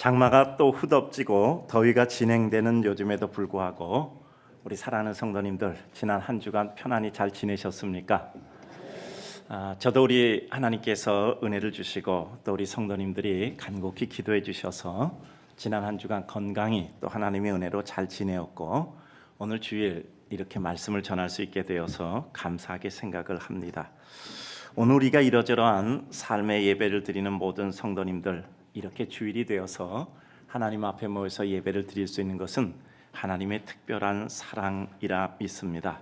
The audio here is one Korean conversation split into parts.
장마가 또 후덥지고 더위가 진행되는 요즘에도 불구하고 우리 사랑하는 성도님들 지난 한 주간 편안히 잘 지내셨습니까? 저도 우리 하나님께서 은혜를 주시고 또 우리 성도님들이 간곡히 기도해 주셔서 지난 한 주간 건강히 또 하나님의 은혜로 잘 지내었고 오늘 주일 이렇게 말씀을 전할 수 있게 되어서 감사하게 생각을 합니다. 오늘 우리가 이러저러한 삶의 예배를 드리는 모든 성도님들 이렇게 주일이 되어서 하나님 앞에 모여서 예배를 드릴 수 있는 것은 하나님의 특별한 사랑이라 믿습니다.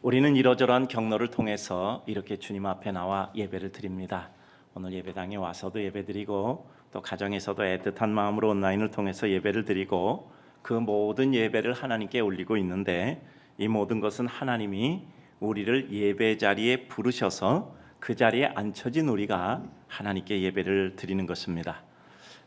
우리는 이러저러한 경로를 통해서 이렇게 주님 앞에 나와 예배를 드립니다. 오늘 예배당에 와서도 예배드리고 또 가정에서도 애틋한 마음으로 온라인을 통해서 예배를 드리고 그 모든 예배를 하나님께 올리고 있는데 이 모든 것은 하나님이 우리를 예배 자리에 부르셔서 그 자리에 앉혀진 우리가 하나님께 예배를 드리는 것입니다.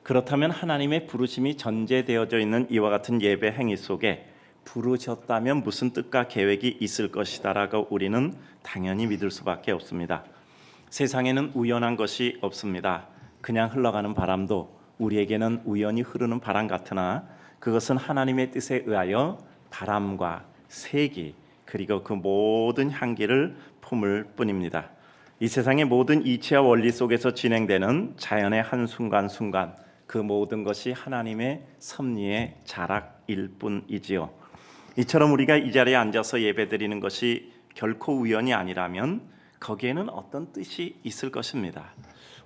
그렇다면 하나님의 부르심이 전제되어져 있는 이와 같은 예배 행위 속에 부르셨다면 무슨 뜻과 계획이 있을 것이다라고 우리는 당연히 믿을 수밖에 없습니다. 세상에는 우연한 것이 없습니다. 그냥 흘러가는 바람도 우리에게는 우연히 흐르는 바람 같으나 그것은 하나님의 뜻에 의하여 바람과 세기 그리고 그 모든 향기를 품을 뿐입니다. 이 세상의 모든 이치와 원리 속에서 진행되는 자연의 한순간순간 그 모든 것이 하나님의 섭리의 자락일 뿐이지요. 이처럼 우리가 이 자리에 앉아서 예배드리는 것이 결코 우연이 아니라면 거기에는 어떤 뜻이 있을 것입니다.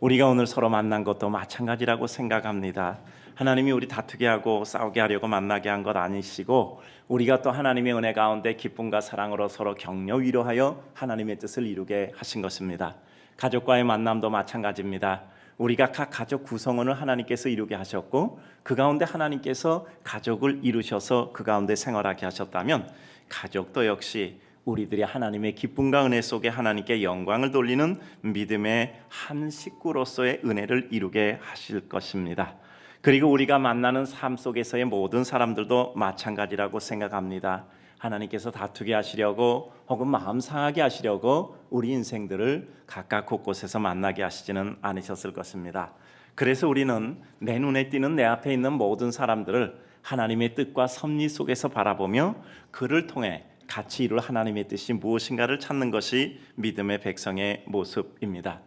우리가 오늘 서로 만난 것도 마찬가지라고 생각합니다. 하나님이 우리 다투게 하고 싸우게 하려고 만나게 한 것 아니시고 우리가 또 하나님의 은혜 가운데 기쁨과 사랑으로 서로 격려 위로하여 하나님의 뜻을 이루게 하신 것입니다. 가족과의 만남도 마찬가지입니다. 우리가 각 가족 구성원을 하나님께서 이루게 하셨고 그 가운데 하나님께서 가족을 이루셔서 그 가운데 생활하게 하셨다면 가족도 역시 우리들이 하나님의 기쁨과 은혜 속에 하나님께 영광을 돌리는 믿음의 한 식구로서의 은혜를 이루게 하실 것입니다. 그리고 우리가 만나는 삶 속에서의 모든 사람들도 마찬가지라고 생각합니다. 하나님께서 다투게 하시려고 혹은 마음 상하게 하시려고 우리 인생들을 각각 곳곳에서 만나게 하시지는 않으셨을 것입니다. 그래서 우리는 내 눈에 띄는 내 앞에 있는 모든 사람들을 하나님의 뜻과 섭리 속에서 바라보며 그를 통해 같이 이룰 하나님의 뜻이 무엇인가를 찾는 것이 믿음의 백성의 모습입니다.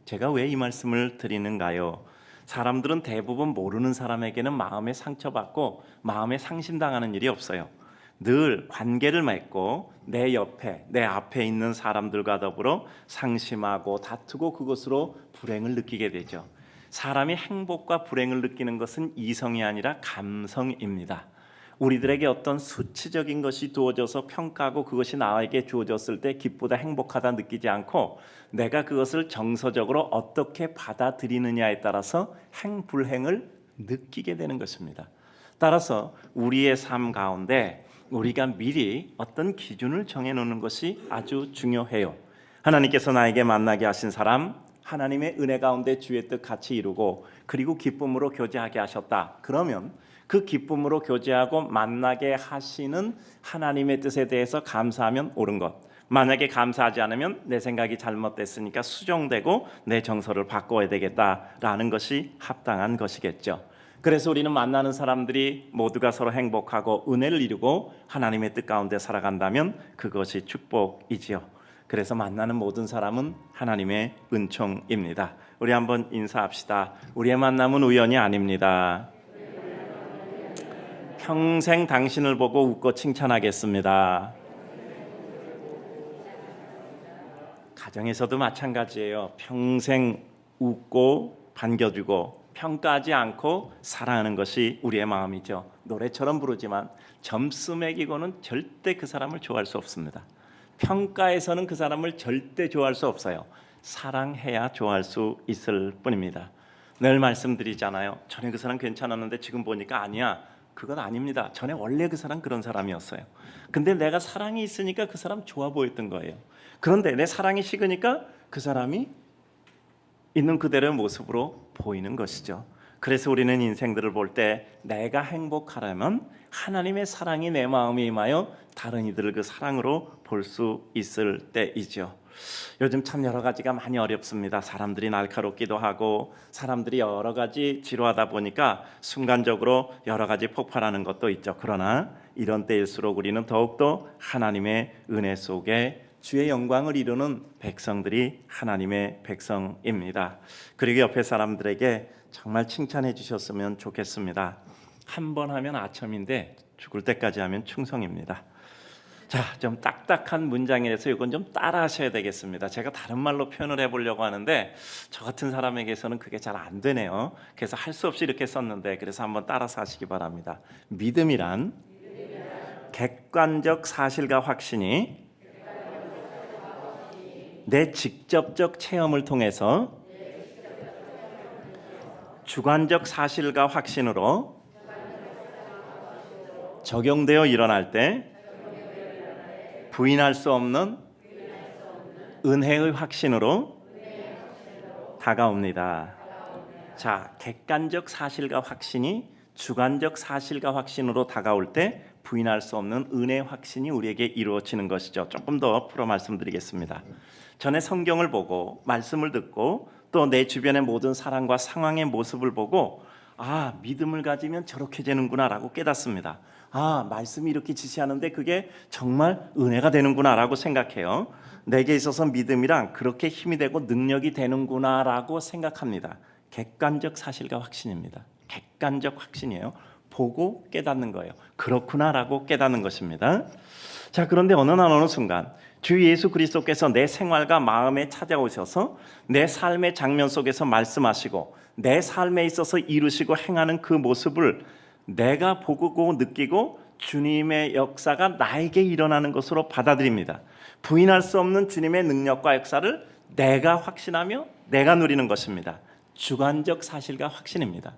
제가 왜 이 말씀을 드리는가요? 사람들은 대부분 모르는 사람에게는 마음에 상처받고 마음에 상심당하는 일이 없어요. 늘 관계를 맺고 내 옆에 내 앞에 있는 사람들과 더불어 상심하고 다투고 그것으로 불행을 느끼게 되죠. 사람이 행복과 불행을 느끼는 것은 이성이 아니라 감성입니다. 우리들에게 어떤 수치적인 것이 주어져서 평가하고 그것이 나에게 주어졌을 때 기쁘다 행복하다 느끼지 않고 내가 그것을 정서적으로 어떻게 받아들이느냐에 따라서 행불행을 느끼게 되는 것입니다. 따라서 우리의 삶 가운데 우리가 미리 어떤 기준을 정해놓는 것이 아주 중요해요. 하나님께서 나에게 만나게 하신 사람 하나님의 은혜 가운데 주의 뜻 같이 이루고 그리고 기쁨으로 교제하게 하셨다. 그러면 그 기쁨으로 교제하고 만나게 하시는 하나님의 뜻에 대해서 감사하면 옳은 것. 만약에 감사하지 않으면 내 생각이 잘못됐으니까 수정되고 내 정서를 바꿔야 되겠다라는 것이 합당한 것이겠죠. 그래서 우리는 만나는 사람들이 모두가 서로 행복하고 은혜를 이루고 하나님의 뜻 가운데 살아간다면 그것이 축복이지요. 그래서 만나는 모든 사람은 하나님의 은총입니다. 우리 한번 인사합시다. 우리의 만남은 우연이 아닙니다. 평생 당신을 보고 웃고 칭찬하겠습니다. 가정에서도 마찬가지예요. 평생 웃고 반겨주고 평가하지 않고 사랑하는 것이 우리의 마음이죠. 노래처럼 부르지만 점수 매기고는 절대 그 사람을 좋아할 수 없습니다. 평가에서는 그 사람을 절대 좋아할 수 없어요. 사랑해야 좋아할 수 있을 뿐입니다. 늘 말씀드리잖아요. 전에 그 사람 괜찮았는데 지금 보니까 아니야. 그건 아닙니다. 전에 원래 그 사람 그런 사람이었어요. 근데 내가 사랑이 있으니까 그 사람 좋아 보였던 거예요. 그런데 내 사랑이 식으니까 그 사람이 있는 그대로의 모습으로 보이는 것이죠. 그래서 우리는 인생들을 볼 때 내가 행복하려면 하나님의 사랑이 내 마음에 임하여 다른 이들을 그 사랑으로 볼 수 있을 때이죠. 요즘 참 여러 가지가 많이 어렵습니다. 사람들이 날카롭기도 하고 사람들이 여러 가지 지루하다 보니까 순간적으로 여러 가지 폭발하는 것도 있죠. 그러나 이런 때일수록 우리는 더욱더 하나님의 은혜 속에 주의 영광을 이루는 백성들이 하나님의 백성입니다. 그리고 옆에 사람들에게 정말 칭찬해 주셨으면 좋겠습니다. 한 번 하면 아첨인데 죽을 때까지 하면 충성입니다. 자, 좀 딱딱한 문장이라서 이건 좀 따라 하셔야 되겠습니다. 제가 다른 말로 표현을 해보려고 하는데 저 같은 사람에게서는 그게 잘 안 되네요. 그래서 할 수 없이 이렇게 썼는데 그래서 한번 따라서 하시기 바랍니다. 믿음이란 객관적 사실과 확신이 내 직접적 체험을 통해서 주관적 사실과 확신으로 적용되어 일어날 때 부인할 수 없는 은혜의 확신으로 다가옵니다. 자, 객관적 사실과 확신이 주관적 사실과 확신으로 다가올 때 부인할 수 없는 은혜 확신이 우리에게 이루어지는 것이죠. 조금 더 풀어 말씀드리겠습니다. 전에 성경을 보고 말씀을 듣고 또 내 주변의 모든 사람과 상황의 모습을 보고 믿음을 가지면 저렇게 되는구나라고 깨닫습니다. 말씀이 이렇게 지시하는데 그게 정말 은혜가 되는구나라고 생각해요. 내게 있어서 믿음이란 그렇게 힘이 되고 능력이 되는구나라고 생각합니다. 객관적 사실과 확신입니다. 객관적 확신이에요. 보고 깨닫는 거예요. 그렇구나라고 깨닫는 것입니다. 자, 그런데 어느 순간 주 예수 그리스도께서 내 생활과 마음에 찾아오셔서 내 삶의 장면 속에서 말씀하시고 내 삶에 있어서 이루시고 행하는 그 모습을 내가 보고 느끼고 주님의 역사가 나에게 일어나는 것으로 받아들입니다. 부인할 수 없는 주님의 능력과 역사를 내가 확신하며 내가 누리는 것입니다. 주관적 사실과 확신입니다.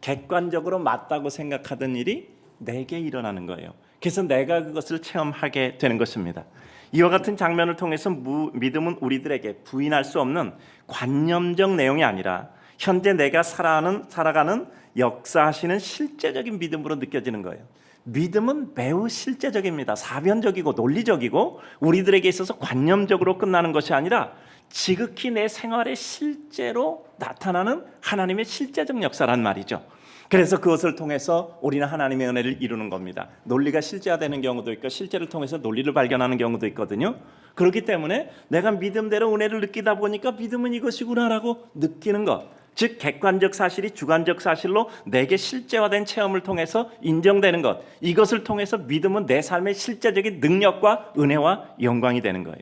객관적으로 맞다고 생각하던 일이 내게 일어나는 거예요. 그래서 내가 그것을 체험하게 되는 것입니다. 이와 같은 장면을 통해서 믿음은 우리들에게 부인할 수 없는 관념적 내용이 아니라 현재 내가 살아가는 역사하시는 실제적인 믿음으로 느껴지는 거예요. 믿음은 매우 실제적입니다. 사변적이고 논리적이고 우리들에게 있어서 관념적으로 끝나는 것이 아니라 지극히 내 생활에 실제로 나타나는 하나님의 실제적 역사란 말이죠. 그래서 그것을 통해서 우리는 하나님의 은혜를 이루는 겁니다. 논리가 실제화되는 경우도 있고 실제를 통해서 논리를 발견하는 경우도 있거든요. 그렇기 때문에 내가 믿음대로 은혜를 느끼다 보니까 믿음은 이것이구나라고 느끼는 것, 즉 객관적 사실이 주관적 사실로 내게 실제화된 체험을 통해서 인정되는 것, 이것을 통해서 믿음은 내 삶의 실제적인 능력과 은혜와 영광이 되는 거예요.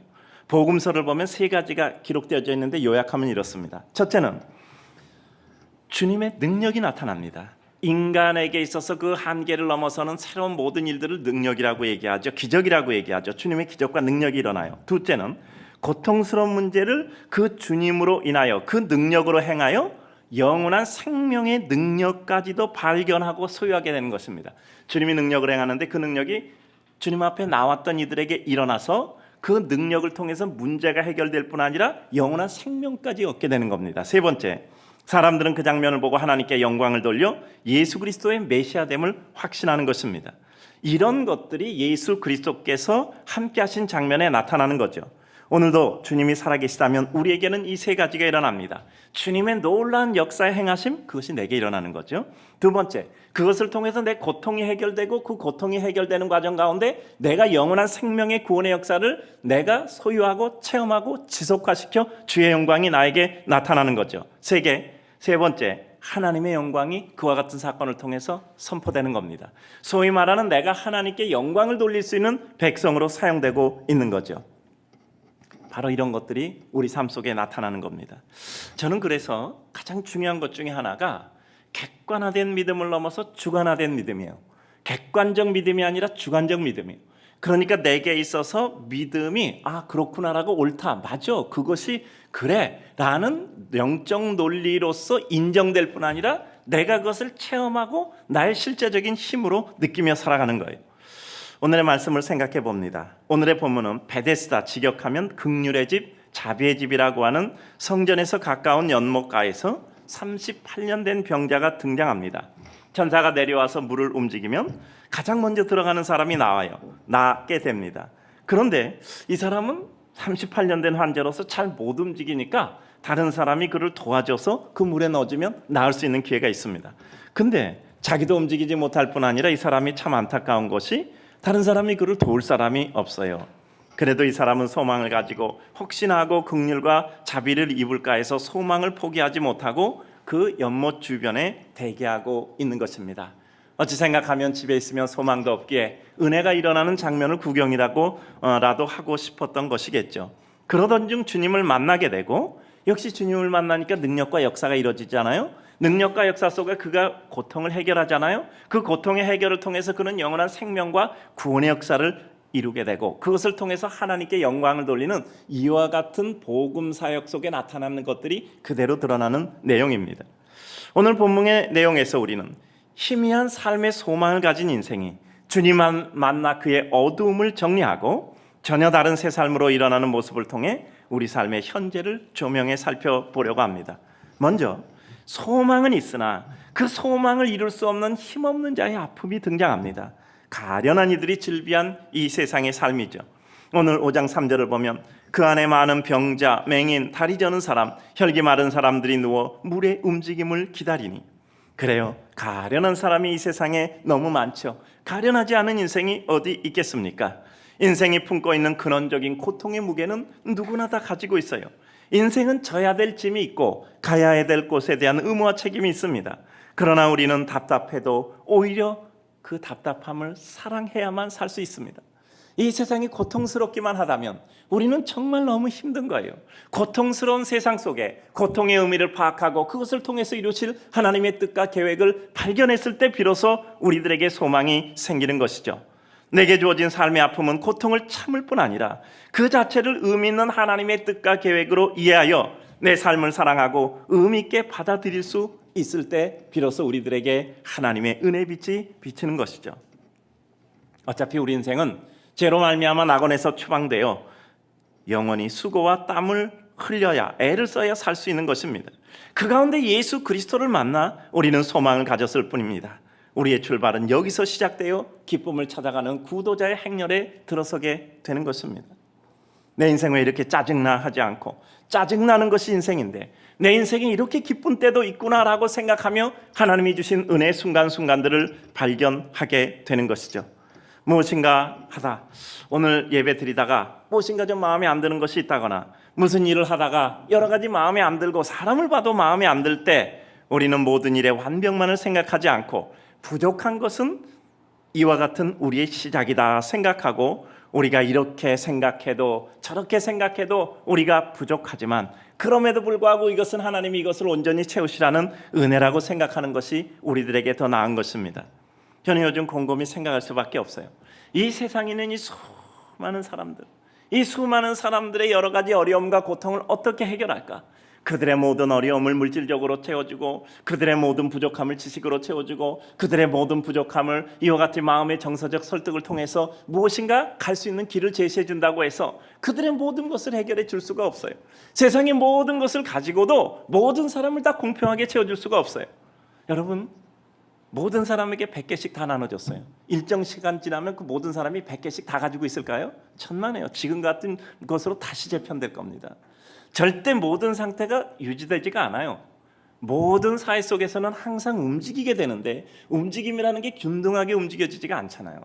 복음서를 보면 세 가지가 기록되어져 있는데 요약하면 이렇습니다. 첫째는 주님의 능력이 나타납니다. 인간에게 있어서 그 한계를 넘어서는 새로운 모든 일들을 능력이라고 얘기하죠. 기적이라고 얘기하죠. 주님의 기적과 능력이 일어나요. 둘째는 고통스러운 문제를 그 주님으로 인하여 그 능력으로 행하여 영원한 생명의 능력까지도 발견하고 소유하게 되는 것입니다. 주님이 능력을 행하는데 그 능력이 주님 앞에 나왔던 이들에게 일어나서 그 능력을 통해서 문제가 해결될 뿐 아니라 영원한 생명까지 얻게 되는 겁니다. 세 번째, 사람들은 그 장면을 보고 하나님께 영광을 돌려 예수 그리스도의 메시아됨을 확신하는 것입니다. 이런 것들이 예수 그리스도께서 함께 하신 장면에 나타나는 거죠. 오늘도 주님이 살아계시다면 우리에게는 이 세 가지가 일어납니다. 주님의 놀라운 역사의 행하심, 그것이 내게 일어나는 거죠. 두 번째, 그것을 통해서 내 고통이 해결되고 그 고통이 해결되는 과정 가운데 내가 영원한 생명의 구원의 역사를 내가 소유하고 체험하고 지속화시켜 주의 영광이 나에게 나타나는 거죠. 세 번째, 하나님의 영광이 그와 같은 사건을 통해서 선포되는 겁니다. 소위 말하는 내가 하나님께 영광을 돌릴 수 있는 백성으로 사용되고 있는 거죠. 바로 이런 것들이 우리 삶 속에 나타나는 겁니다. 저는 그래서 가장 중요한 것 중에 하나가 객관화된 믿음을 넘어서 주관화된 믿음이에요. 객관적 믿음이 아니라 주관적 믿음이에요. 그러니까 내게 있어서 믿음이 그렇구나라고 옳다, 맞아, 그것이 그래 라는 영적 논리로서 인정될 뿐 아니라 내가 그것을 체험하고 나의 실제적인 힘으로 느끼며 살아가는 거예요. 오늘의 말씀을 생각해 봅니다. 오늘의 본문은 베데스다, 직역하면 긍휼의 집, 자비의 집이라고 하는 성전에서 가까운 연못가에서 38년 된 병자가 등장합니다. 천사가 내려와서 물을 움직이면 가장 먼저 들어가는 사람이 낫게 됩니다. 그런데 이 사람은 38년 된 환자로서 잘 못 움직이니까 다른 사람이 그를 도와줘서 그 물에 넣어주면 나을 수 있는 기회가 있습니다. 근데 자기도 움직이지 못할 뿐 아니라 이 사람이 참 안타까운 것이 다른 사람이 그를 도울 사람이 없어요. 그래도 이 사람은 소망을 가지고 혹시나 하고 긍휼과 자비를 입을까 해서 소망을 포기하지 못하고 그 연못 주변에 대기하고 있는 것입니다. 어찌 생각하면 집에 있으면 소망도 없기에 은혜가 일어나는 장면을 구경이라고 라도 하고 싶었던 것이겠죠. 그러던 중 주님을 만나게 되고 역시 주님을 만나니까 능력과 역사가 이루어지잖아요. 능력과 역사 속에 그가 고통을 해결하잖아요. 그 고통의 해결을 통해서 그는 영원한 생명과 구원의 역사를 이루게 되고 그것을 통해서 하나님께 영광을 돌리는 이와 같은 복음 사역 속에 나타나는 것들이 그대로 드러나는 내용입니다. 오늘 본문의 내용에서 우리는 희미한 삶의 소망을 가진 인생이 주님만 만나 그의 어두움을 정리하고 전혀 다른 새 삶으로 일어나는 모습을 통해 우리 삶의 현재를 조명해 살펴보려고 합니다. 먼저 소망은 있으나 그 소망을 이룰 수 없는 힘없는 자의 아픔이 등장합니다. 가련한 이들이 즐비한 이 세상의 삶이죠. 오늘 5장 3절을 보면 그 안에 많은 병자, 맹인, 다리 저는 사람, 혈기 마른 사람들이 누워 물의 움직임을 기다리니. 그래요. 가련한 사람이 이 세상에 너무 많죠. 가련하지 않은 인생이 어디 있겠습니까? 인생이 품고 있는 근원적인 고통의 무게는 누구나 다 가지고 있어요. 인생은 져야 될 짐이 있고 가야 될 곳에 대한 의무와 책임이 있습니다. 그러나 우리는 답답해도 오히려 그 답답함을 사랑해야만 살 수 있습니다. 이 세상이 고통스럽기만 하다면 우리는 정말 너무 힘든 거예요. 고통스러운 세상 속에 고통의 의미를 파악하고 그것을 통해서 이루실 하나님의 뜻과 계획을 발견했을 때 비로소 우리들에게 소망이 생기는 것이죠. 내게 주어진 삶의 아픔은 고통을 참을 뿐 아니라 그 자체를 의미 있는 하나님의 뜻과 계획으로 이해하여 내 삶을 사랑하고 의미 있게 받아들일 수 있을 때 비로소 우리들에게 하나님의 은혜빛이 비치는 것이죠. 어차피 우리 인생은 죄로 말미암아 낙원에서 추방되어 영원히 수고와 땀을 흘려야 애를 써야 살 수 있는 것입니다. 그 가운데 예수 그리스도를 만나 우리는 소망을 가졌을 뿐입니다. 우리의 출발은 여기서 시작되어 기쁨을 찾아가는 구도자의 행렬에 들어서게 되는 것입니다. 내 인생 왜 이렇게 짜증나 하지 않고 짜증나는 것이 인생인데 내 인생에 이렇게 기쁜 때도 있구나라고 생각하며 하나님이 주신 은혜의 순간순간들을 발견하게 되는 것이죠. 무엇인가 하다 오늘 예배 드리다가 무엇인가 좀 마음에 안 드는 것이 있다거나 무슨 일을 하다가 여러 가지 마음에 안 들고 사람을 봐도 마음에 안 들 때 우리는 모든 일의 완벽만을 생각하지 않고 부족한 것은 이와 같은 우리의 시작이다 생각하고 우리가 이렇게 생각해도 저렇게 생각해도 우리가 부족하지만 그럼에도 불구하고 이것은 하나님이 이것을 온전히 채우시라는 은혜라고 생각하는 것이 우리들에게 더 나은 것입니다. 저는 요즘 곰곰이 생각할 수밖에 없어요. 이 세상에 있는 이 수많은 사람들, 이 수많은 사람들의 여러 가지 어려움과 고통을 어떻게 해결할까? 그들의 모든 어려움을 물질적으로 채워주고 그들의 모든 부족함을 지식으로 채워주고 그들의 모든 부족함을 이와 같은 마음의 정서적 설득을 통해서 무엇인가 갈 수 있는 길을 제시해 준다고 해서 그들의 모든 것을 해결해 줄 수가 없어요. 세상의 모든 것을 가지고도 모든 사람을 다 공평하게 채워줄 수가 없어요. 여러분, 모든 사람에게 100개씩 다 나눠줬어요. 일정 시간 지나면 그 모든 사람이 100개씩 다 가지고 있을까요? 천만에요. 지금 같은 것으로 다시 재편될 겁니다. 절대 모든 상태가 유지되지가 않아요. 모든 사회 속에서는 항상 움직이게 되는데 움직임이라는 게 균등하게 움직여지지가 않잖아요.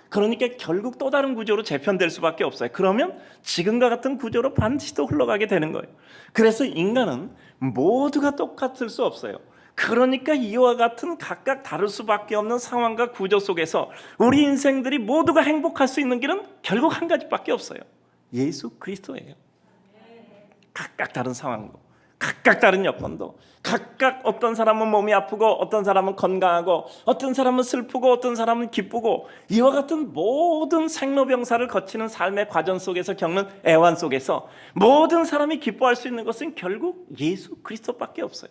그러니까 결국 또 다른 구조로 재편될 수밖에 없어요. 그러면 지금과 같은 구조로 반드시 또 흘러가게 되는 거예요. 그래서 인간은 모두가 똑같을 수 없어요. 그러니까 이와 같은 각각 다를 수밖에 없는 상황과 구조 속에서 우리 인생들이 모두가 행복할 수 있는 길은 결국 한 가지밖에 없어요. 예수 그리스도예요. 각각 다른 상황도, 각각 다른 여건도, 각각 어떤 사람은 몸이 아프고 어떤 사람은 건강하고 어떤 사람은 슬프고 어떤 사람은 기쁘고 이와 같은 모든 생로병사를 거치는 삶의 과정 속에서 겪는 애환 속에서 모든 사람이 기뻐할 수 있는 것은 결국 예수 그리스도밖에 없어요.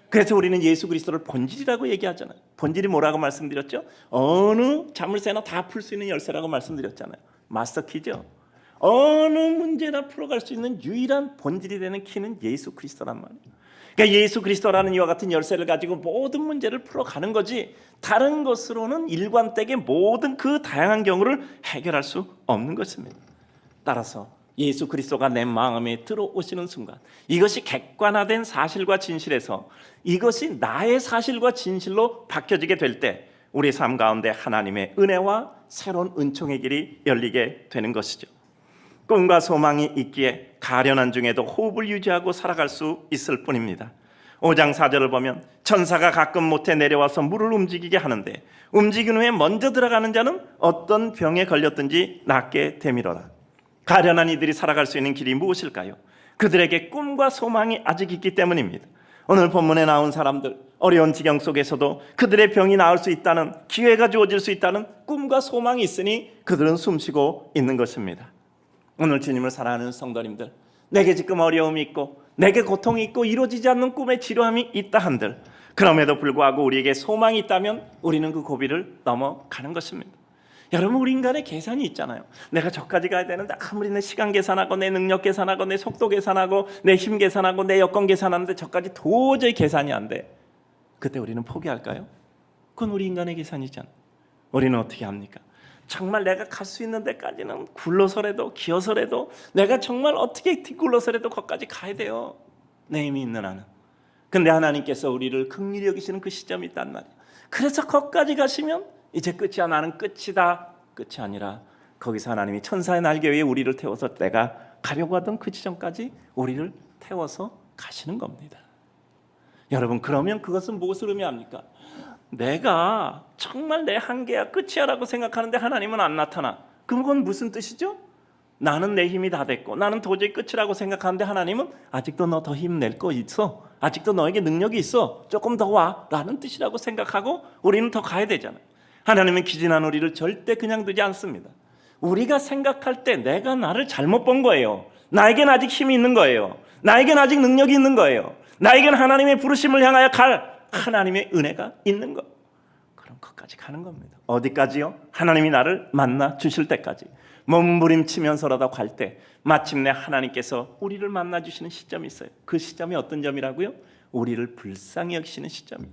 그래서 우리는 예수 그리스도를 본질이라고 얘기하잖아요. 본질이 뭐라고 말씀드렸죠? 어느 자물쇠나 다 풀 수 있는 열쇠라고 말씀드렸잖아요. 마스터키죠. 어느 문제나 풀어갈 수 있는 유일한 본질이 되는 키는 예수 그리스도란 말이에요. 그러니까 예수 그리스도라는 이와 같은 열쇠를 가지고 모든 문제를 풀어가는 거지 다른 것으로는 일관되게 모든 그 다양한 경우를 해결할 수 없는 것입니다. 따라서 예수 그리스도가 내 마음에 들어오시는 순간, 이것이 객관화된 사실과 진실에서 이것이 나의 사실과 진실로 바뀌어지게 될 때 우리 삶 가운데 하나님의 은혜와 새로운 은총의 길이 열리게 되는 것이죠. 꿈과 소망이 있기에 가련한 중에도 호흡을 유지하고 살아갈 수 있을 뿐입니다. 5장 4절을 보면 천사가 가끔 못해 내려와서 물을 움직이게 하는데 움직인 후에 먼저 들어가는 자는 어떤 병에 걸렸든지 낫게 되미로라. 가련한 이들이 살아갈 수 있는 길이 무엇일까요? 그들에게 꿈과 소망이 아직 있기 때문입니다. 오늘 본문에 나온 사람들, 어려운 지경 속에서도 그들의 병이 나을 수 있다는, 기회가 주어질 수 있다는 꿈과 소망이 있으니 그들은 숨쉬고 있는 것입니다. 오늘 주님을 사랑하는 성도님들, 내게 지금 어려움이 있고 내게 고통이 있고 이루어지지 않는 꿈의 지루함이 있다 한들, 그럼에도 불구하고 우리에게 소망이 있다면 우리는 그 고비를 넘어가는 것입니다. 여러분, 우리 인간의 계산이 있잖아요. 내가 저까지 가야 되는데 아무리 내 시간 계산하고 내 능력 계산하고 내 속도 계산하고 내 힘 계산하고 내 여건 계산하는데 저까지 도저히 계산이 안 돼. 그때 우리는 포기할까요? 그건 우리 인간의 계산이잖아요. 우리는 어떻게 합니까? 정말 내가 갈 수 있는 데까지는 굴러서라도 기어서라도 내가 정말 어떻게 굴러서라도 거기까지 가야 돼요. 내 힘이 있는 한은. 근데 하나님께서 우리를 긍휼히 여기시는 그 시점이 있단 말이에요. 그래서 거기까지 가시면 이제 끝이야, 나는 끝이다. 끝이 아니라 거기서 하나님이 천사의 날개 위에 우리를 태워서 내가 가려고 하던 그 지점까지 우리를 태워서 가시는 겁니다. 여러분, 그러면 그것은 무엇을 의미합니까? 내가 정말 내 한계야, 끝이야 라고 생각하는데 하나님은 안 나타나. 그건 무슨 뜻이죠? 나는 내 힘이 다 됐고 나는 도저히 끝이라고 생각하는데 하나님은 아직도 너 더 힘낼 거 있어, 아직도 너에게 능력이 있어, 조금 더 와 라는 뜻이라고 생각하고 우리는 더 가야 되잖아요. 하나님은 기진한 우리를 절대 그냥 두지 않습니다. 우리가 생각할 때 내가 나를 잘못 본 거예요. 나에겐 아직 힘이 있는 거예요. 나에겐 아직 능력이 있는 거예요. 나에겐 하나님의 부르심을 향하여 갈 하나님의 은혜가 있는 거. 그럼 거기까지 가는 겁니다. 어디까지요? 하나님이 나를 만나 주실 때까지. 몸부림치면서라도 갈 때 마침내 하나님께서 우리를 만나 주시는 시점이 있어요. 그 시점이 어떤 점이라고요? 우리를 불쌍히 여기시는 시점이에요.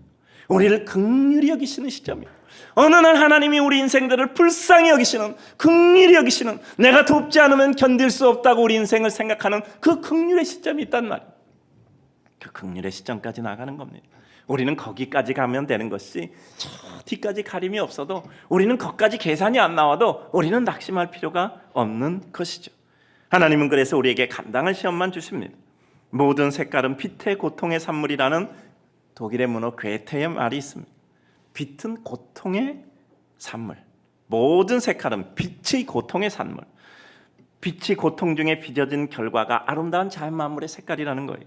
우리를 긍휼히 여기시는 시점이에요. 어느 날 하나님이 우리 인생들을 불쌍히 여기시는, 긍휼히 여기시는, 내가 돕지 않으면 견딜 수 없다고 우리 인생을 생각하는 그 긍휼의 시점이 있단 말이에요. 그 긍휼의 시점까지 나가는 겁니다. 우리는 거기까지 가면 되는 것이, 저 뒤까지 가림이 없어도, 우리는 거기까지 계산이 안 나와도 우리는 낙심할 필요가 없는 것이죠. 하나님은 그래서 우리에게 감당할 시험만 주십니다. 모든 색깔은 빛의 고통의 산물이라는 독일의 문호 괴테의 말이 있습니다. 빛은 고통의 산물, 모든 색깔은 빛의 고통의 산물. 빛이 고통 중에 빚어진 결과가 아름다운 자연 만물의 색깔이라는 거예요.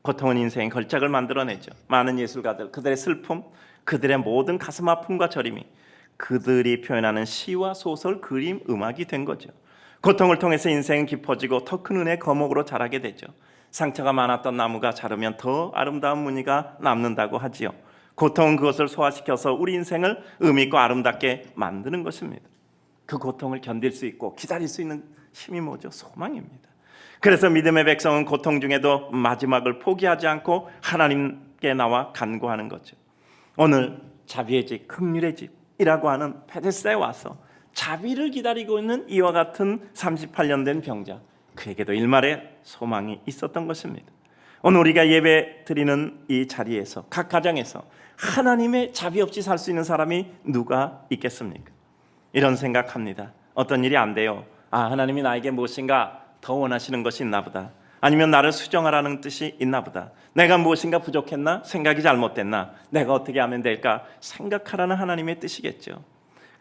고통은 인생의 걸작을 만들어내죠. 많은 예술가들, 그들의 슬픔, 그들의 모든 가슴 아픔과 저림이 그들이 표현하는 시와 소설, 그림, 음악이 된 거죠. 고통을 통해서 인생은 깊어지고 더 큰 은혜의 거목으로 자라게 되죠. 상처가 많았던 나무가 자르면 더 아름다운 무늬가 남는다고 하지요. 고통은 그것을 소화시켜서 우리 인생을 의미 있고 아름답게 만드는 것입니다. 그 고통을 견딜 수 있고 기다릴 수 있는 힘이 뭐죠? 소망입니다. 그래서 믿음의 백성은 고통 중에도 마지막을 포기하지 않고 하나님께 나와 간구하는 거죠. 오늘 자비의 집, 긍휼의 집이라고 하는 베데스다에 와서 자비를 기다리고 있는 이와 같은 38년 된 병자, 그에게도 일말의 소망이 있었던 것입니다. 오늘 우리가 예배 드리는 이 자리에서, 각 가정에서 하나님의 자비 없이 살 수 있는 사람이 누가 있겠습니까? 이런 생각합니다. 어떤 일이 안 돼요. 하나님이 나에게 무엇인가 더 원하시는 것이 있나 보다. 아니면 나를 수정하라는 뜻이 있나 보다. 내가 무엇인가 부족했나? 생각이 잘못됐나? 내가 어떻게 하면 될까? 생각하라는 하나님의 뜻이겠죠.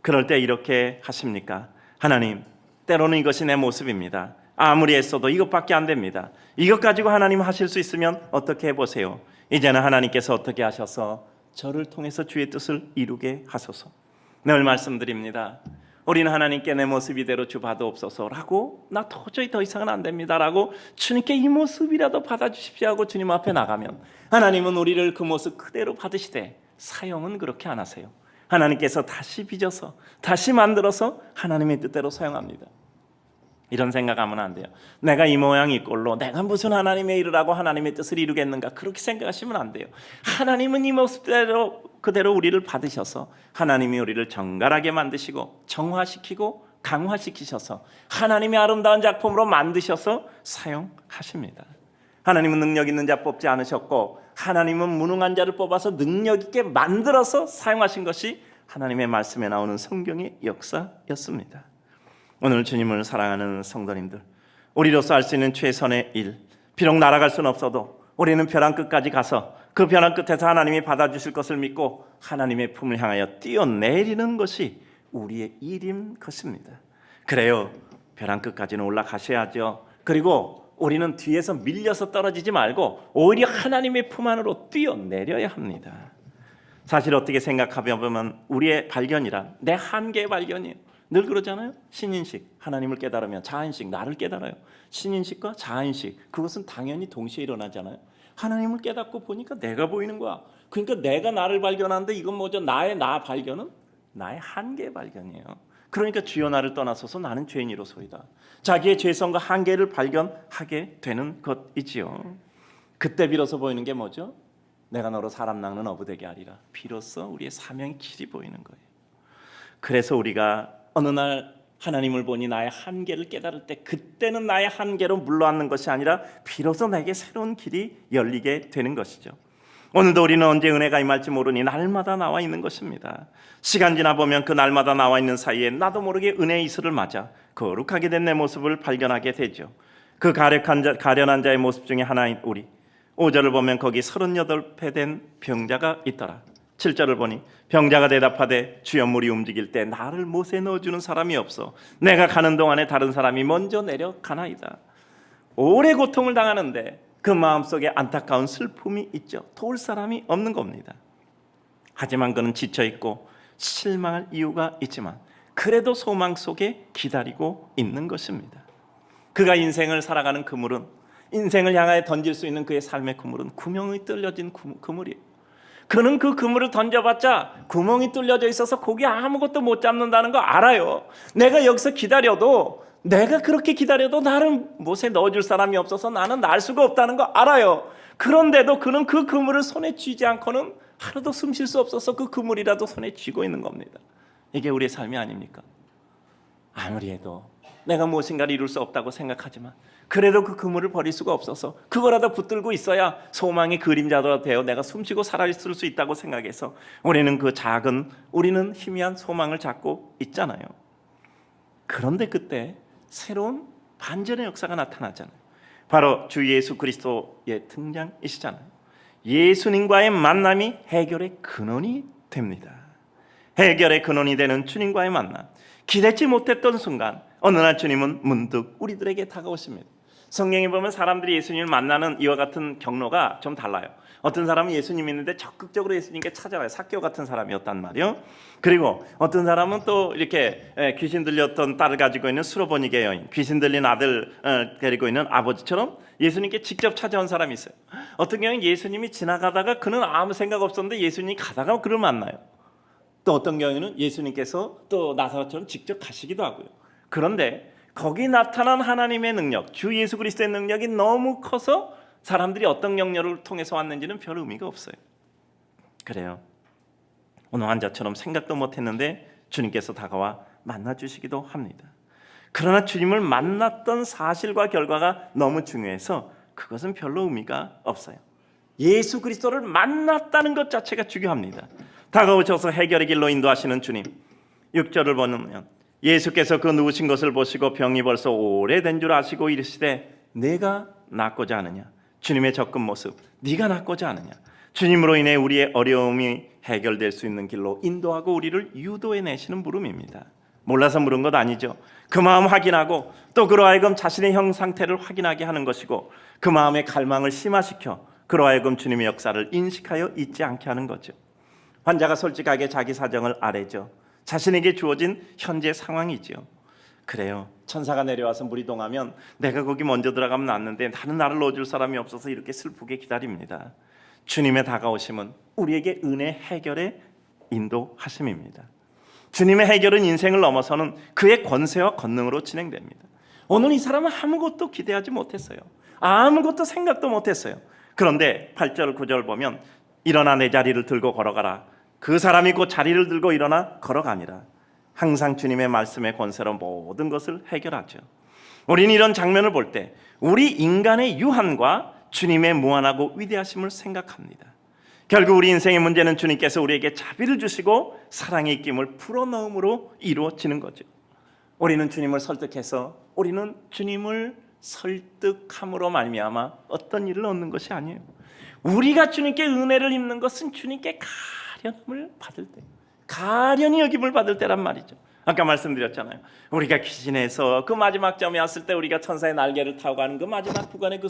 그럴 때 이렇게 하십니까? 하나님, 때로는 이것이 내 모습입니다. 아무리 애써도 이것밖에 안 됩니다. 이것 가지고 하나님 하실 수 있으면 어떻게 해보세요. 이제는 하나님께서 어떻게 하셔서 저를 통해서 주의 뜻을 이루게 하소서. 늘 말씀드립니다. 우리는 하나님께 내 모습 이대로 주받아옵소서라고, 나 도저히 더 이상은 안 됩니다라고 주님께 이 모습이라도 받아주십시오 하고 주님 앞에 나가면 하나님은 우리를 그 모습 그대로 받으시되 사용은 그렇게 안 하세요. 하나님께서 다시 빚어서 다시 만들어서 하나님의 뜻대로 사용합니다. 이런 생각하면 안 돼요. 내가 이 모양 이 꼴로 내가 무슨 하나님의 일을 하고 하나님의 뜻을 이루겠는가, 그렇게 생각하시면 안 돼요. 하나님은 이 모습대로 그대로 우리를 받으셔서 하나님이 우리를 정갈하게 만드시고 정화시키고 강화시키셔서 하나님의 아름다운 작품으로 만드셔서 사용하십니다. 하나님은 능력 있는 자 뽑지 않으셨고 하나님은 무능한 자를 뽑아서 능력 있게 만들어서 사용하신 것이 하나님의 말씀에 나오는 성경의 역사였습니다. 오늘 주님을 사랑하는 성도님들, 우리로서 할 수 있는 최선의 일, 비록 날아갈 수는 없어도 우리는 벼랑 끝까지 가서 그 벼랑 끝에서 하나님이 받아주실 것을 믿고 하나님의 품을 향하여 뛰어내리는 것이 우리의 일인 것입니다. 그래요, 벼랑 끝까지는 올라가셔야죠. 그리고 우리는 뒤에서 밀려서 떨어지지 말고 오히려 하나님의 품 안으로 뛰어내려야 합니다. 사실 어떻게 생각해보면 우리의 발견이란 내 한계의 발견이에요. 늘 그러잖아요. 신인식, 하나님을 깨달으면 자인식, 나를 깨달아요. 신인식과 자인식, 그것은 당연히 동시에 일어나잖아요. 하나님을 깨닫고 보니까 내가 보이는 거야. 그러니까 내가 나를 발견하는데 이건 뭐죠? 나의 나 발견은 나의 한계의 발견이에요. 그러니까 주여 나를 떠나소서 나는 죄인이로소이다. 자기의 죄성과 한계를 발견하게 되는 것이지요. 그때 비로소 보이는 게 뭐죠? 내가 너로 사람 낚는 어부 되게 하리라. 비로소 우리의 사명의 길이 보이는 거예요. 그래서 우리가 어느 날 하나님을 보니 나의 한계를 깨달을 때 그때는 나의 한계로 물러앉는 것이 아니라 비로소 내게 새로운 길이 열리게 되는 것이죠. 오늘도 우리는 언제 은혜가 임할지 모르니 날마다 나와 있는 것입니다. 시간 지나 보면 그 날마다 나와 있는 사이에 나도 모르게 은혜의 이슬을 맞아 거룩하게 된 내 모습을 발견하게 되죠. 그 가련한 자의 모습 중에 하나인 우리. 5절을 보면 거기 38배 된 병자가 있더라. 7절을 보니 병자가 대답하되 주여 물이 움직일 때 나를 못에 넣어주는 사람이 없어 내가 가는 동안에 다른 사람이 먼저 내려가나이다. 오래 고통을 당하는데 그 마음속에 안타까운 슬픔이 있죠. 도울 사람이 없는 겁니다. 하지만 그는 지쳐있고 실망할 이유가 있지만 그래도 소망 속에 기다리고 있는 것입니다. 그가 인생을 살아가는 그물은, 인생을 향하여 던질 수 있는 그의 삶의 그물은 구멍이 뚫려진 그물이에요. 그는 그 그물을 던져봤자 구멍이 뚫려져 있어서 거기 아무것도 못 잡는다는 거 알아요. 내가 여기서 기다려도, 내가 그렇게 기다려도 나를 못에 넣어줄 사람이 없어서 나는 날 수가 없다는 거 알아요. 그런데도 그는 그 그물을 손에 쥐지 않고는 하루도 숨 쉴 수 없어서 그 그물이라도 손에 쥐고 있는 겁니다. 이게 우리의 삶이 아닙니까? 아무리 해도 내가 무엇인가를 이룰 수 없다고 생각하지만 그래도 그 그물을 버릴 수가 없어서 그거라도 붙들고 있어야 소망의 그림자도 되어 내가 숨쉬고 살아있을 수 있다고 생각해서 우리는 그 작은, 우리는 희미한 소망을 잡고 있잖아요. 그런데 그때 새로운 반전의 역사가 나타나잖아요. 바로 주 예수 그리스도의 등장이시잖아요. 예수님과의 만남이 해결의 근원이 됩니다. 해결의 근원이 되는 주님과의 만남, 기대치 못했던 순간 어느 날 주님은 문득 우리들에게 다가오십니다. 성경에 보면 사람들이 예수님을 만나는 이와 같은 경로가 좀 달라요. 어떤 사람은 예수님이 있는데 적극적으로 예수님께 찾아와요. 삭개오 같은 사람이었단 말이에요. 그리고 어떤 사람은 또 이렇게 귀신 들렸던 딸을 가지고 있는 수로보니게 여인, 귀신 들린 아들 데리고 있는 아버지처럼 예수님께 직접 찾아온 사람이 있어요. 어떤 경우는 예수님이 지나가다가 그는 아무 생각 없었는데 예수님이 가다가 그를 만나요. 또 어떤 경우에는 예수님께서 또 나사로처럼 직접 가시기도 하고요. 그런데 거기 나타난 하나님의 능력, 주 예수 그리스도의 능력이 너무 커서 사람들이 어떤 경로를 통해서 왔는지는 별 의미가 없어요. 그래요. 오늘 환자처럼 생각도 못했는데 주님께서 다가와 만나주시기도 합니다. 그러나 주님을 만났던 사실과 결과가 너무 중요해서 그것은 별로 의미가 없어요. 예수 그리스도를 만났다는 것 자체가 중요합니다. 다가오셔서 해결의 길로 인도하시는 주님. 6절을 보면 예수께서 그 누우신 것을 보시고 병이 벌써 오래된 줄 아시고 이르시되 내가 낫고자 하느냐. 주님의 접근 모습, 네가 낫고자 하느냐. 주님으로 인해 우리의 어려움이 해결될 수 있는 길로 인도하고 우리를 유도해내시는 물음입니다. 몰라서 물은 것 아니죠. 그 마음 확인하고 또 그로 하여금 자신의 형 상태를 확인하게 하는 것이고 그 마음의 갈망을 심화시켜 그로 하여금 주님의 역사를 인식하여 잊지 않게 하는 거죠. 환자가 솔직하게 자기 사정을 아뢰죠. 자신에게 주어진 현재 상황이지요. 그래요. 천사가 내려와서 물이 동하면 내가 거기 먼저 들어가면 낫는데 나는 나를 넣어줄 사람이 없어서 이렇게 슬프게 기다립니다. 주님의 다가오심은 우리에게 은혜 해결의 인도하심입니다. 주님의 해결은 인생을 넘어서는 그의 권세와 권능으로 진행됩니다. 오늘 이 사람은 아무것도 기대하지 못했어요. 아무것도 생각도 못했어요. 그런데 8절 9절 보면 일어나 내 자리를 들고 걸어가라. 그 사람이 곧 자리를 들고 일어나 걸어가니라. 항상 주님의 말씀의 권세로 모든 것을 해결하죠. 우리는 이런 장면을 볼 때 우리 인간의 유한과 주님의 무한하고 위대하심을 생각합니다. 결국 우리 인생의 문제는 주님께서 우리에게 자비를 주시고 사랑의 입김을 풀어넣음으로 이루어지는 거죠. 우리는 주님을 설득해서 우리는 주님을 설득함으로 말미암아 어떤 일을 얻는 것이 아니에요. 우리가 주님께 은혜를 입는 것은 주님께 가련함을 받을 때, 가련히 여김을 받을 때란 말이죠. 아까 말씀드렸잖아요. 우리가 귀신에서 그 마지막 점에 왔을 때 우리가 천사의 날개를 타고 가는 그 마지막 구간의 그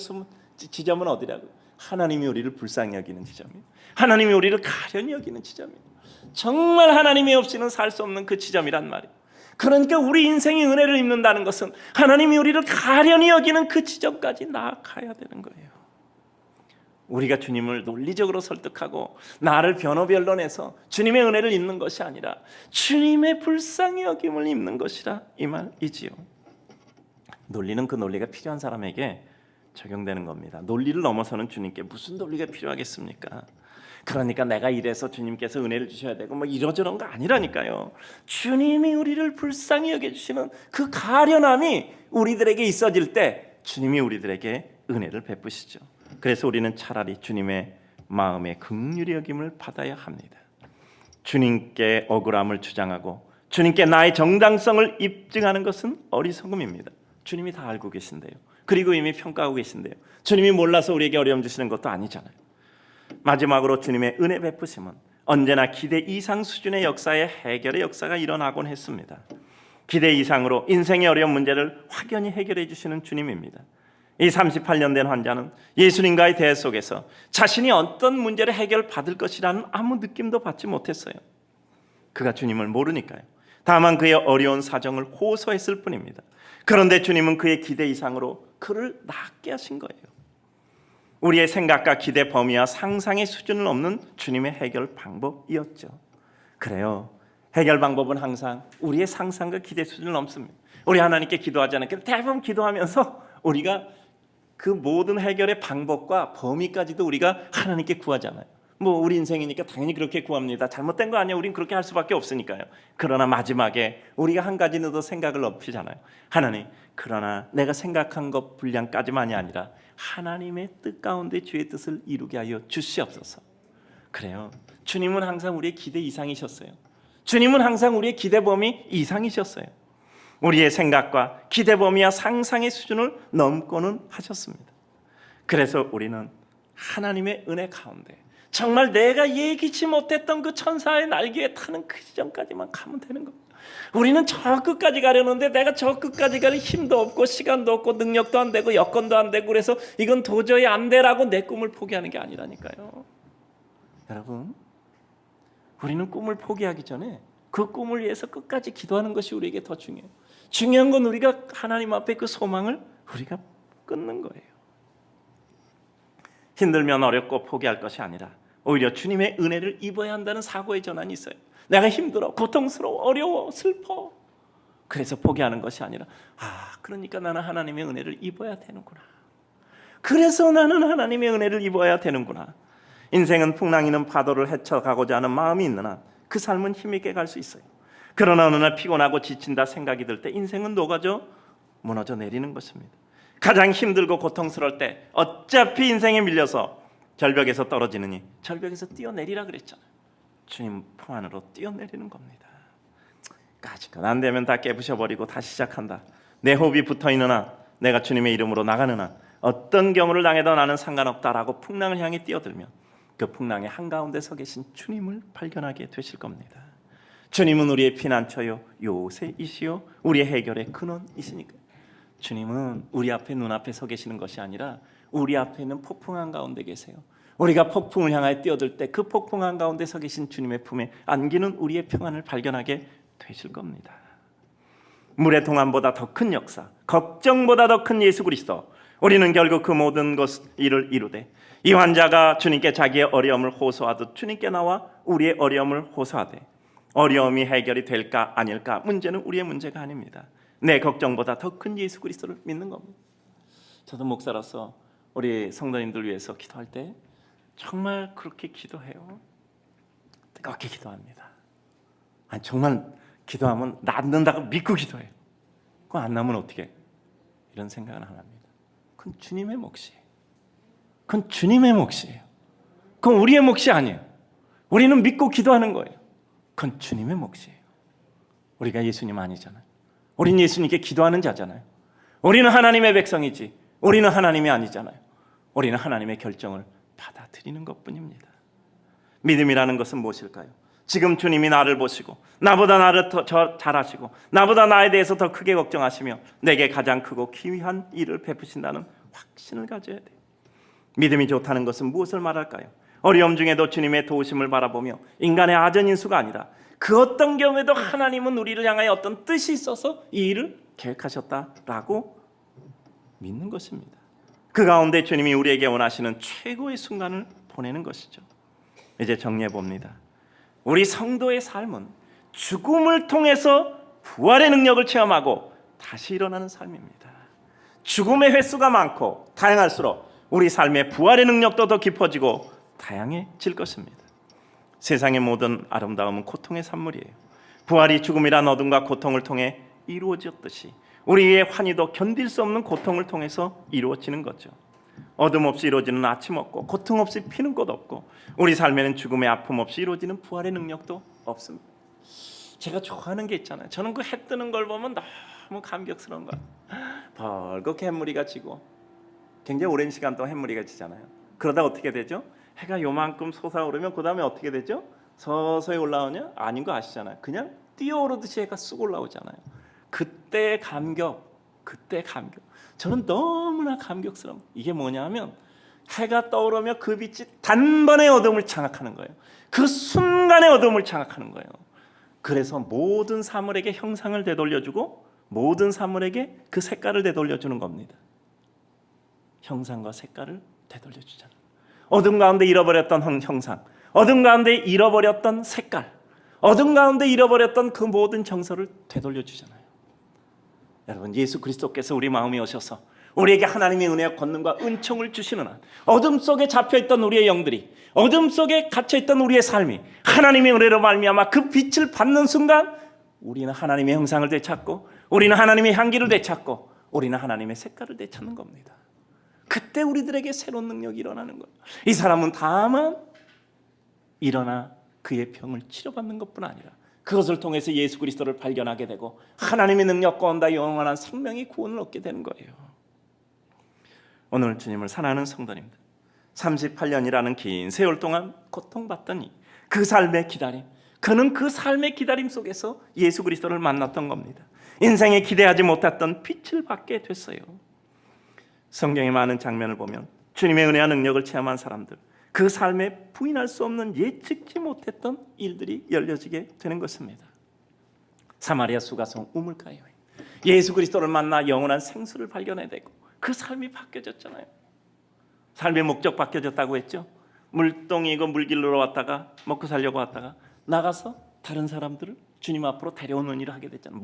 지점은 어디라고? 하나님이 우리를 불쌍히 여기는 지점이에요. 하나님이 우리를 가련히 여기는 지점이에요. 정말 하나님이 없이는 살 수 없는 그 지점이란 말이에요. 그러니까 우리 인생이 은혜를 입는다는 것은 하나님이 우리를 가련히 여기는 그 지점까지 나아가야 되는 거예요. 우리가 주님을 논리적으로 설득하고 나를 변호변론해서 주님의 은혜를 입는 것이 아니라 주님의 불쌍히 여김을 입는 것이라 이 말이지요. 논리는 그 논리가 필요한 사람에게 적용되는 겁니다. 논리를 넘어서는 주님께 무슨 논리가 필요하겠습니까? 그러니까 내가 이래서 주님께서 은혜를 주셔야 되고 뭐 이러저런 거 아니라니까요. 주님이 우리를 불쌍히 여겨주시는 그 가련함이 우리들에게 있어질 때 주님이 우리들에게 은혜를 베푸시죠. 그래서 우리는 차라리 주님의 마음의 긍휼히 여김을 받아야 합니다. 주님께 억울함을 주장하고 주님께 나의 정당성을 입증하는 것은 어리석음입니다. 주님이 다 알고 계신데요. 그리고 이미 평가하고 계신데요. 주님이 몰라서 우리에게 어려움 주시는 것도 아니잖아요. 마지막으로 주님의 은혜 베푸심은 언제나 기대 이상 수준의 역사에 해결의 역사가 일어나곤 했습니다. 기대 이상으로 인생의 어려운 문제를 확연히 해결해 주시는 주님입니다. 이 38년 된 환자는 예수님과의 대화 속에서 자신이 어떤 문제를 해결받을 것이라는 아무 느낌도 받지 못했어요. 그가 주님을 모르니까요. 다만 그의 어려운 사정을 호소했을 뿐입니다. 그런데 주님은 그의 기대 이상으로 그를 낫게 하신 거예요. 우리의 생각과 기대 범위와 상상의 수준을 넘는 주님의 해결 방법이었죠. 그래요. 해결 방법은 항상 우리의 상상과 기대 수준을 넘습니다. 우리 하나님께 기도하잖아요. 근데 대부분 기도하면서 우리가 그 모든 해결의 방법과 범위까지도 우리가 하나님께 구하잖아요. 뭐 우리 인생이니까 당연히 그렇게 구합니다. 잘못된 거 아니에요. 우린 그렇게 할 수밖에 없으니까요. 그러나 마지막에 우리가 한 가지는 더 생각을 높이잖아요. 하나님, 그러나 내가 생각한 것 분량까지만이 아니라 하나님의 뜻 가운데 주의 뜻을 이루게 하여 주시옵소서. 그래요. 주님은 항상 우리의 기대 이상이셨어요. 주님은 항상 우리의 기대 범위 이상이셨어요. 우리의 생각과 기대 범위와 상상의 수준을 넘고는 하셨습니다. 그래서 우리는 하나님의 은혜 가운데 정말 내가 예기치 못했던 그 천사의 날개에 타는 그 지점까지만 가면 되는 겁니다. 우리는 저 끝까지 가려는데 내가 저 끝까지 갈 힘도 없고 시간도 없고 능력도 안 되고 여건도 안 되고 그래서 이건 도저히 안 되라고 내 꿈을 포기하는 게 아니라니까요. 여러분, 우리는 꿈을 포기하기 전에 그 꿈을 위해서 끝까지 기도하는 것이 우리에게 더 중요해요. 중요한 건 우리가 하나님 앞에 그 소망을 우리가 끊는 거예요. 힘들면 어렵고 포기할 것이 아니라 오히려 주님의 은혜를 입어야 한다는 사고의 전환이 있어요. 내가 힘들어, 고통스러워, 어려워, 슬퍼. 그래서 포기하는 것이 아니라 그러니까 나는 하나님의 은혜를 입어야 되는구나. 그래서 나는 하나님의 은혜를 입어야 되는구나. 인생은 풍랑이는 파도를 헤쳐가고자 하는 마음이 있는 한 그 삶은 힘있게 갈 수 있어요. 그러나 어느 날 피곤하고 지친다 생각이 들 때 인생은 녹아져 무너져 내리는 것입니다. 가장 힘들고 고통스러울 때 어차피 인생에 밀려서 절벽에서 떨어지느니 절벽에서 뛰어내리라 그랬잖아요. 주님 품 안으로 뛰어내리는 겁니다. 까짓것 안 되면 다 깨부셔버리고 다시 시작한다. 내 호흡이 붙어있는 한, 내가 주님의 이름으로 나가는 한 어떤 경우를 당해도 나는 상관없다라고 풍랑을 향해 뛰어들면 그 풍랑의 한가운데 서 계신 주님을 발견하게 되실 겁니다. 주님은 우리의 피난처요 요새이시요 우리의 해결의 근원이시니까. 주님은 우리 앞에 눈앞에 서 계시는 것이 아니라 우리 앞에 있는 폭풍 한가운데 계세요. 우리가 폭풍을 향하여 뛰어들 때 그 폭풍 한가운데 서 계신 주님의 품에 안기는 우리의 평안을 발견하게 되실 겁니다. 물의 동안보다 더 큰 역사, 걱정보다 더 큰 예수 그리스도. 우리는 결국 그 모든 일을 이루되 이 환자가 주님께 자기의 어려움을 호소하듯 주님께 나와 우리의 어려움을 호소하되 어려움이 해결이 될까 아닐까 문제는 우리의 문제가 아닙니다. 내 걱정보다 더 큰 예수 그리스도를 믿는 겁니다. 저도 목사로서 우리 성도님들 위해서 기도할 때 정말 그렇게 기도해요. 뜨겁게 기도합니다. 정말 기도하면 낫는다고 믿고 기도해요. 그거 안 나면 어떻게? 이런 생각은 안 합니다. 그건 주님의 몫이에요. 그건 주님의 몫이에요. 그건 우리의 몫이 아니에요. 우리는 믿고 기도하는 거예요. 그건 주님의 몫이에요. 우리가 예수님 아니잖아요. 우리는 예수님께 기도하는 자잖아요. 우리는 하나님의 백성이지 우리는 하나님이 아니잖아요. 우리는 하나님의 결정을 받아들이는 것뿐입니다. 믿음이라는 것은 무엇일까요? 지금 주님이 나를 보시고 나보다 나를 더 잘 아시고 나보다 나에 대해서 더 크게 걱정하시며 내게 가장 크고 기이한 일을 베푸신다는 확신을 가져야 돼요. 믿음이 좋다는 것은 무엇을 말할까요? 어려움 중에도 주님의 도우심을 바라보며 인간의 아전인수가 아니라 그 어떤 경우에도 하나님은 우리를 향하여 어떤 뜻이 있어서 이 일을 계획하셨다라고 믿는 것입니다. 그 가운데 주님이 우리에게 원하시는 최고의 순간을 보내는 것이죠. 이제 정리해 봅니다. 우리 성도의 삶은 죽음을 통해서 부활의 능력을 체험하고 다시 일어나는 삶입니다. 죽음의 횟수가 많고 다양할수록 우리 삶의 부활의 능력도 더 깊어지고 다양해질 것입니다. 세상의 모든 아름다움은 고통의 산물이에요. 부활이 죽음이란 어둠과 고통을 통해 이루어졌듯이 우리의 환희도 견딜 수 없는 고통을 통해서 이루어지는 거죠. 어둠 없이 이루어지는 아침 없고 고통 없이 피는 꽃 없고 우리 삶에는 죽음의 아픔 없이 이루어지는 부활의 능력도 없습니다. 제가 좋아하는 게 있잖아요. 저는 그 해 뜨는 걸 보면 너무 감격스러운 거예요. 벌겋게 햇무리가 지고 굉장히 오랜 시간 동안 햇무리가 지잖아요. 그러다 어떻게 되죠? 해가 요만큼 솟아오르면 그 다음에 어떻게 되죠? 서서히 올라오냐? 아닌 거 아시잖아요. 그냥 뛰어오르듯이 해가 쑥 올라오잖아요. 그때 감격. 저는 너무나 감격스러운 이게 뭐냐면 해가 떠오르며 그 빛이 단번에 어둠을 장악하는 거예요. 그 순간에 어둠을 장악하는 거예요. 그래서 모든 사물에게 형상을 되돌려주고 모든 사물에게 그 색깔을 되돌려주는 겁니다. 형상과 색깔을 되돌려주잖아요. 어둠 가운데 잃어버렸던 형상, 어둠 가운데 잃어버렸던 색깔, 어둠 가운데 잃어버렸던 그 모든 정서를 되돌려주잖아요. 여러분, 예수 그리스도께서 우리 마음에 오셔서 우리에게 하나님의 은혜와 권능과 은총을 주시는 한 어둠 속에 잡혀있던 우리의 영들이 어둠 속에 갇혀있던 우리의 삶이 하나님의 은혜로 말미암아 그 빛을 받는 순간 우리는 하나님의 형상을 되찾고 우리는 하나님의 향기를 되찾고 우리는 하나님의 색깔을 되찾는 겁니다. 그때 우리들에게 새로운 능력이 일어나는 거예요. 이 사람은 다만 일어나 그의 병을 치료받는 것뿐 아니라 그것을 통해서 예수 그리스도를 발견하게 되고 하나님의 능력 가운데 영원한 생명의 구원을 얻게 되는 거예요. 오늘 주님을 사랑하는 성도님들, 38년이라는 긴 세월 동안 고통받더니 그 삶의 기다림, 그는 그 삶의 기다림 속에서 예수 그리스도를 만났던 겁니다. 인생에 기대하지 못했던 빛을 받게 됐어요. 성경의 많은 장면을 보면 주님의 은혜와 능력을 체험한 사람들, 그 삶에 부인할 수 없는 예측지 못했던 일들이 열려지게 되는 것입니다. 사마리아 수가성 우물가 여인, 예수 그리스도를 만나 영원한 생수를 발견해내고 그 삶이 바뀌어졌잖아요. 삶의 목적 바뀌어졌다고 했죠. 물동이고 물길로 왔다가 먹고 살려고 왔다가 나가서 다른 사람들을 주님 앞으로 데려오는 일을 하게 됐잖아요.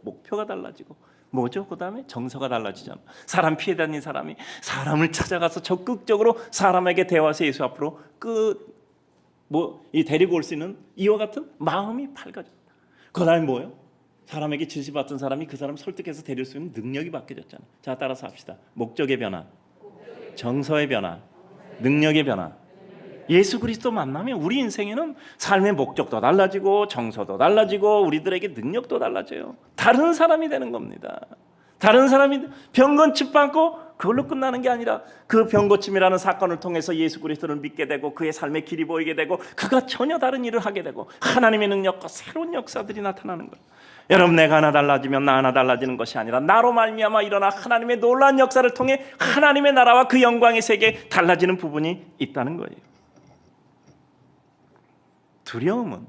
목표가 달라지고 뭐죠? 그 다음에 정서가 달라지잖아요. 사람 피해 다닌 사람이 사람을 찾아가서 적극적으로 사람에게 대화해서 예수 앞으로 데리고 올 수 있는 이와 같은 마음이 밝아졌다. 그 다음에 뭐예요? 사람에게 지시받던 사람이 그 사람 설득해서 데릴 수 있는 능력이 바뀌어졌잖아요. 자, 따라서 합시다. 목적의 변화, 정서의 변화, 능력의 변화. 예수 그리스도 만나면 우리 인생에는 삶의 목적도 달라지고 정서도 달라지고 우리들에게 능력도 달라져요. 다른 사람이 되는 겁니다. 다른 사람이 병고침 받고 그걸로 끝나는 게 아니라 그 병고침이라는 사건을 통해서 예수 그리스도를 믿게 되고 그의 삶의 길이 보이게 되고 그가 전혀 다른 일을 하게 되고 하나님의 능력과 새로운 역사들이 나타나는 거예요. 여러분, 내가 하나 달라지면 나 하나 달라지는 것이 아니라 나로 말미암아 일어나 하나님의 놀라운 역사를 통해 하나님의 나라와 그 영광의 세계에 달라지는 부분이 있다는 거예요. 두려움은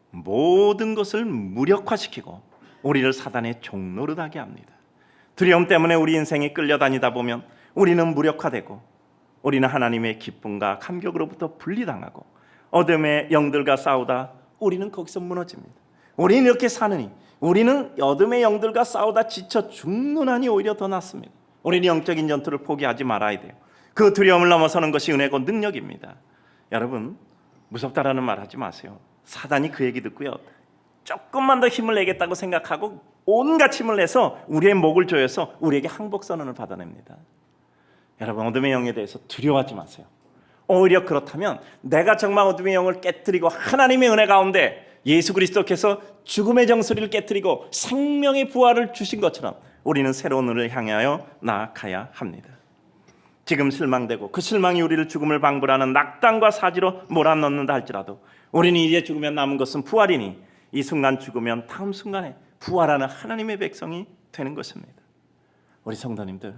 모든 것을 무력화시키고 우리를 사단의 종노릇 하게 합니다. 두려움 때문에 우리 인생에 끌려다니다 보면 우리는 무력화되고 우리는 하나님의 기쁨과 감격으로부터 분리당하고 어둠의 영들과 싸우다 우리는 거기서 무너집니다. 우리는 이렇게 사느니 우리는 어둠의 영들과 싸우다 지쳐 죽는 한이 오히려 더 낫습니다. 우리는 영적인 전투를 포기하지 말아야 돼요. 그 두려움을 넘어서는 것이 은혜고 능력입니다. 여러분, 무섭다라는 말 하지 마세요. 사단이 그 얘기 듣고요, 조금만 더 힘을 내겠다고 생각하고 온갖 힘을 내서 우리의 목을 조여서 우리에게 항복 선언을 받아냅니다. 여러분, 어둠의 영에 대해서 두려워하지 마세요. 오히려 그렇다면 내가 정말 어둠의 영을 깨뜨리고 하나님의 은혜 가운데 예수 그리스도께서 죽음의 정수리를 깨뜨리고 생명의 부활을 주신 것처럼 우리는 새로운 눈을 향하여 나아가야 합니다. 지금 실망되고 그 실망이 우리를 죽음을 방불하는 낙담과 사지로 몰아넣는다 할지라도 우리는 이제 죽으면 남은 것은 부활이니 이 순간 죽으면 다음 순간에 부활하는 하나님의 백성이 되는 것입니다. 우리 성도님들,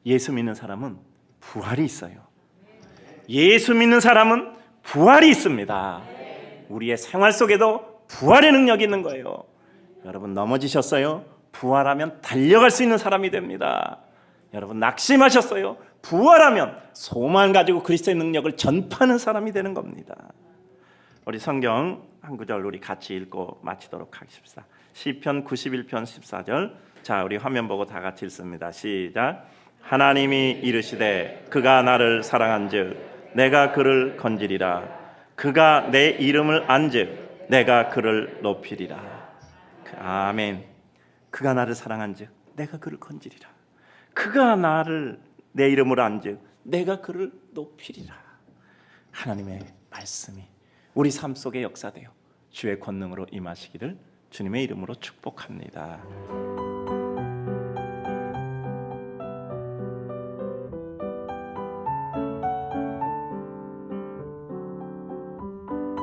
예수 믿는 사람은 부활이 있어요. 예수 믿는 사람은 부활이 있습니다. 우리의 생활 속에도 부활의 능력이 있는 거예요. 여러분, 넘어지셨어요? 부활하면 달려갈 수 있는 사람이 됩니다. 여러분, 낙심하셨어요? 부활하면 소망 가지고 그리스도의 능력을 전파하는 사람이 되는 겁니다. 우리 성경 한 구절 우리 같이 읽고 마치도록 하겠습니다. 시편 91편 14절. 자, 우리 화면 보고 다 같이 읽습니다. 시작. 하나님이 이르시되 그가 나를 사랑한즉 내가 그를 건지리라. 그가 내 이름을 안즉 내가 그를 높이리라. 아멘. 그가 나를 사랑한즉 내가 그를 건지리라. 그가 나를 내 이름으로 안즉 내가 그를 높이리라. 하나님의 말씀이 우리 삶 속에 역사되어 주의 권능으로 임하시기를 주님의 이름으로 축복합니다.